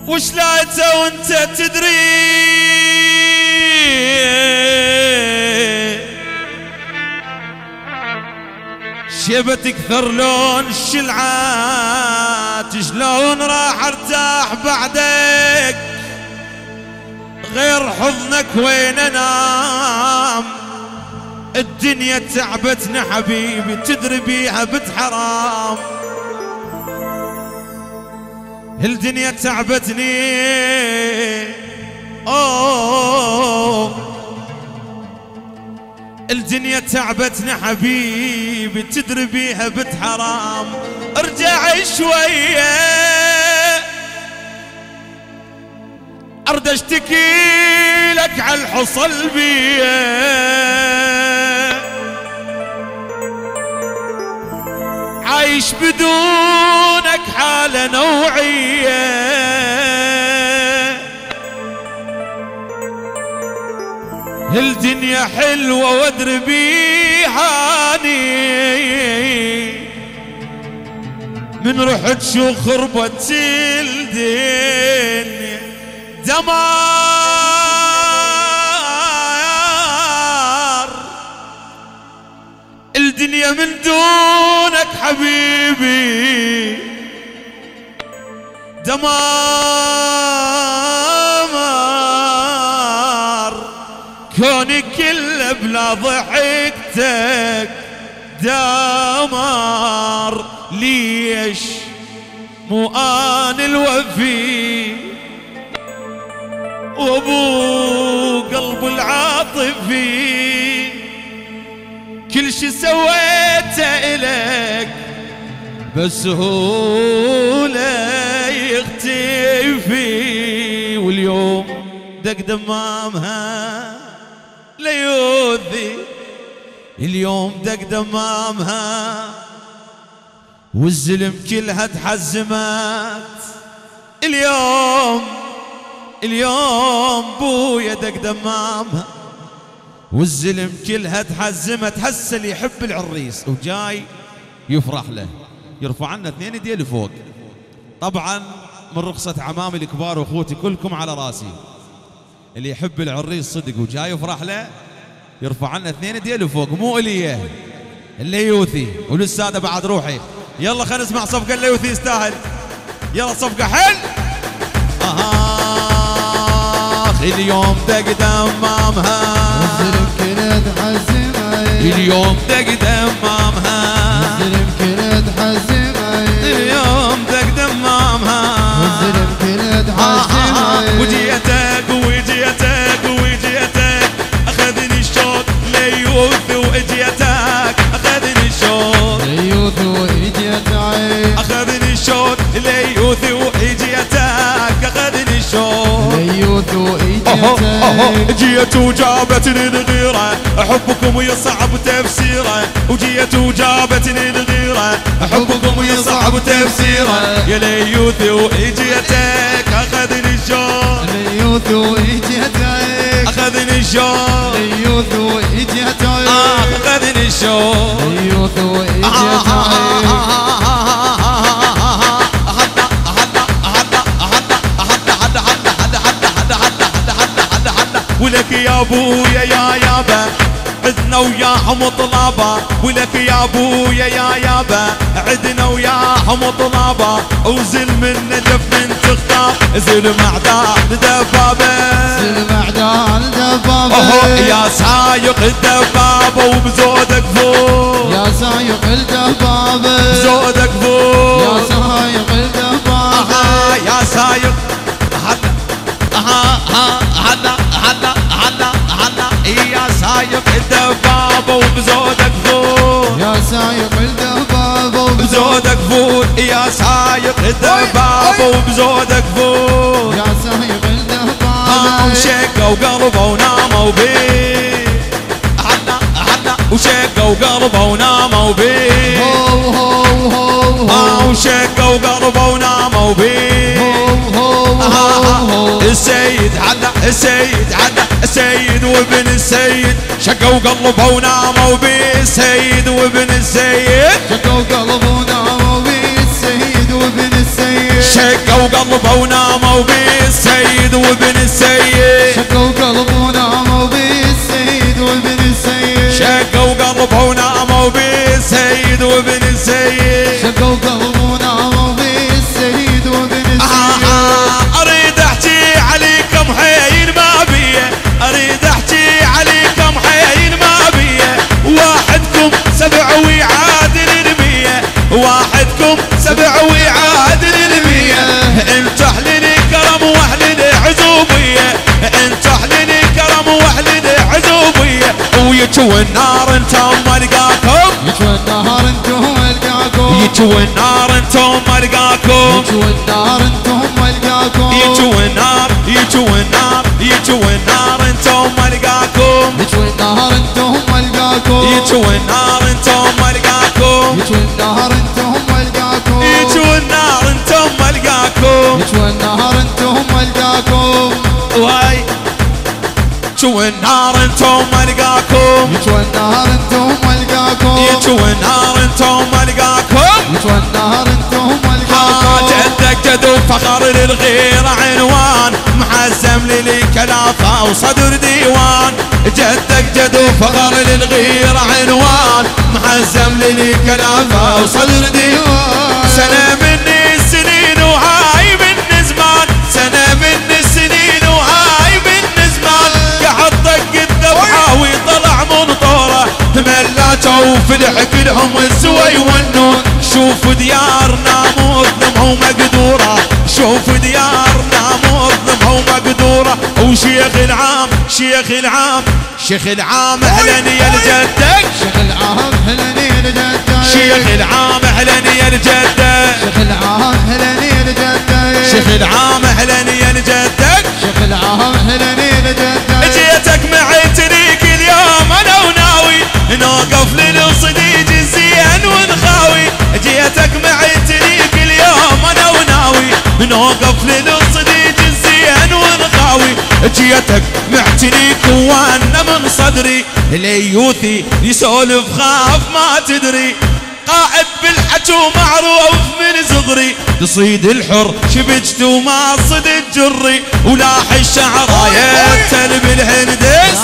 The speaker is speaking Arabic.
وش لايته وانت تدري شيبت اكثر لون الشلعات شلون راح ارتاح بعدك غير حضنك وين انام الدنيا تعبتنا حبيبي تدري بيها بنت حرام الدنيا تعبتني الدنيا تعبتنا حبيبي تدري بيها بنت حرام ارجع شويه ارد اشتكي لك على الحصل بيه عايش بدونك حالة نوعية الدنيا حلوة وادري بيهاني من رحت شو خربت الدنيا دمار الدنيا من دونك حبيبي دمار كوني كله بلا ضحكتك دمار ليش مو انا الوفي وابو قلب العاطفي كل شي سويته إلك بسهولة يختفي واليوم دق دمامها ليوذي اليوم دق دمامها والزلم كلها تحزمت اليوم بويا دق دمامها والزلم كلها تحزمت هسه اللي يحب العريس وجاي يفرح له يرفع عنا 2 ايديه لفوق طبعا من رخصة عمامي الكبار واخوتي كلكم على راسي اللي يحب العريس صدق وجاي يفرح له يرفع عنا 2 ايديه لفوق مو اليه الليوثي وللساده بعد روحي يلا خلينا نسمع صفقه الليوثي يستاهل يلا صفقه حل اليوم دق دمامها الزلم كله تحزمها اليوم دق دمامها الزلم كله تحزمها اليوم دق دمامها الزلم كله تحزمها وجيتك اخذني الشوق ليوث واجيتك اخذني الشوق ليوث واجيتك اخذني الشوق ليوث واجيتك اخذني الشوق ليوث واجيتك جيت وجابتني الغيرة حبكم يصعب تفسيره وجيت وجابتني الغيرة حبكم يصعب تفسيره يا ليوث واجيتك اخذني الشوق ليوث واجيتك اخذني الشوق ليوث واجيتك اخذني الشوق ليوث واجيتك ولك يا ابويا يا يابا عدنا وياهم طلابا ولك يا ابويا يا يابا عدنا وياهم طلابا وزل من نجف من تختار زل معدان دبابه زل معدان دبابه يا سايق الدبابه وبزودك فوق يا سايق الدبابه بزودك فوق يا سايق الدبابه يا سايق يا سايق الدبابة وبزودك فوق يا سايق الدبابة وبزودك فوق يا سايق الدبابة وبزودك فوق يا سايق الدبابة وشقة وقلبه وناموا بيه وشقة وقلبه وناموا بيه وشقة وقلبه وناموا بيه السيد السيد وابن السيد شقوا قلبه وناموا بيه السيد وابن السيد شقوا قلبه وناموا بيه السيد وابن السيد شقوا قلبه وناموا بالسيد وابن السيد شقوا قلبه وناموا بالسيد وابن السيد شقوا قلبه وناموا بالسيد وابن السيد شقوا قلبه وناموا بالسيد وابن السيد اريد احكي عليكم حيل ما بيه اريد احكي عليكم حيل ما بيه واحدكم 7 ويعادل 100 واحدكم 7 ويعادل 100 انت اهل كرم واهل عزوبيه انت اهل كرم واهل عزوبيه ويجوا النار انتم ما لقاكم يجوا النهار انتم القاكم يجوا النار انتم ما لقاكم يجوا النار انتم القاكم يجوا النار يجوا النار يجوا النار انتم ما لقاكم يجوا النهار انتم القاكم يجوا النار انتم ما لقاكم يجوا النهار انتم القاكم يجوا النار انتم ما لقاكم يجوا النهار انتم القاكم واي يجوا النار انتم ما لقاكم يجوا النهار انتم القاكم يجوا النار انتم ما لقاكم يجوا النهار انتم القاكم جدك جدو فخر للغير عنوان محزم لي كلافه وصدر ديوان جدك جدو فخر للغير عنوان محزم لي كلافه وصدر ديوان سنة من السنين وهاي من زمان سنة من السنين وهاي من زمان قعد طق الذبحه ويطلع منطوره تملاتوا وفلح كلهم السوي والنون شوف ديارنا مظلمه ومقدوره شوف ديارنا مظلمه ومقدوره وشيخ العام شيخ العام شيخ العام اهلا يا لجدك شيخ العام هلني لجدك شيخ العام اهلا يا لجدك شيخ العام هلني لجدك شيخ العام اهلا يا لجدك شيخ العام هلني لجدك جيتك معي تريك اليوم انا وناوي نوقف للصديق الزين ونخاوي جيتك معي تريك اليوم انا وناوي نوقف للصديق الزين ونخاوي جيتك معتنيك وانا من صدري ليوثي يسولف خاف ما تدري قائد بالحكي ومعروف من صغري تصيد الحر شبجت وما صد الجري ولاح الشعرايه تل بالهندس